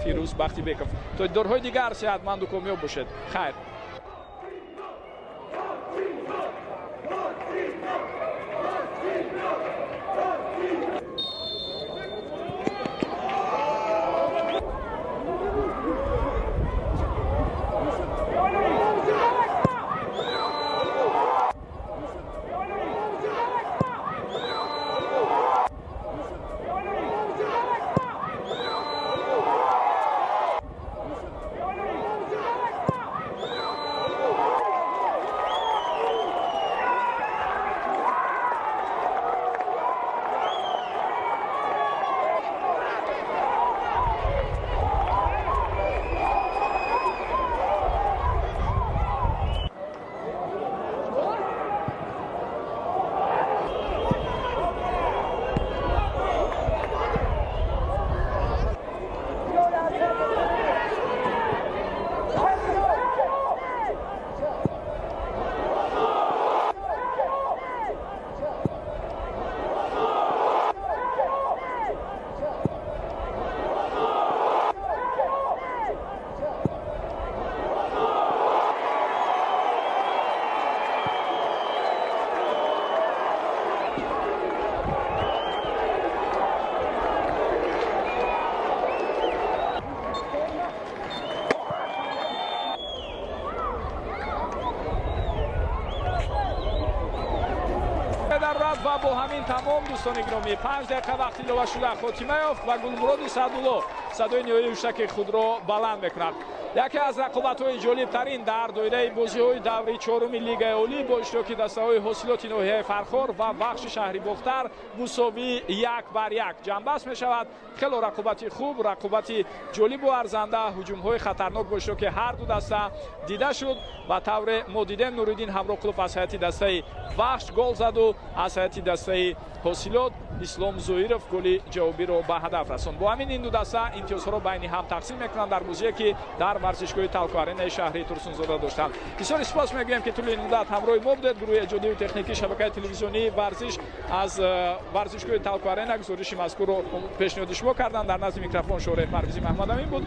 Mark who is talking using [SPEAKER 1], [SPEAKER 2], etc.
[SPEAKER 1] Фирӯз Бахтибеков. То дидорҳои дигар сеҳатманду комёб бошед. Хайр. و با همین تمام دوستان گرامی 5 دقیقه وقت ایلова шуда хотима ёфт ва Гулмуроди Садулло садои ниҳоии уштаки худро баланд мекунад. яке аз рақобатҳои ҷолибтарин дар доираи бозиҳои даври чоруми лигаи олӣ бо иштироки дастаҳои ҳосилоти ноҳияи Фархор ва бахши шаҳри Бохтар мусовӣ 1-1 ҷамъбаст мешавад. хело рақобати хуб, рақобати ҷолибу арзанда, ҳуҷумҳои хатарнок бо иштироки ҳарду даста дида шуд. ба тавре мо дидем Нуриддин Ҳамроқулов аз ҳайати дастаи Бахш гол заду аз ҳайати дастаи ҳосилот Ислом Зоиров голи ҷавобиро ба ҳадаф расонд. бо ҳамин ин ду даста имтиёзҳоро байни ҳам тақсим мекунанд дар бозие ки дар варзишгоҳи Талко-аренаи шаҳри Турсунзода доштанд. бисёр испос мегӯем ки тӯли ин муддат ҳамроҳи мо будед. гурӯҳи эҷодию техникии шабакаи телевизионии варзиш аз варзишгоҳи Талко-арена гузориши мазкурро пешниҳоди шумо карданд. дар назди микрофон Шореф Парвизи Маҳмадамин буд.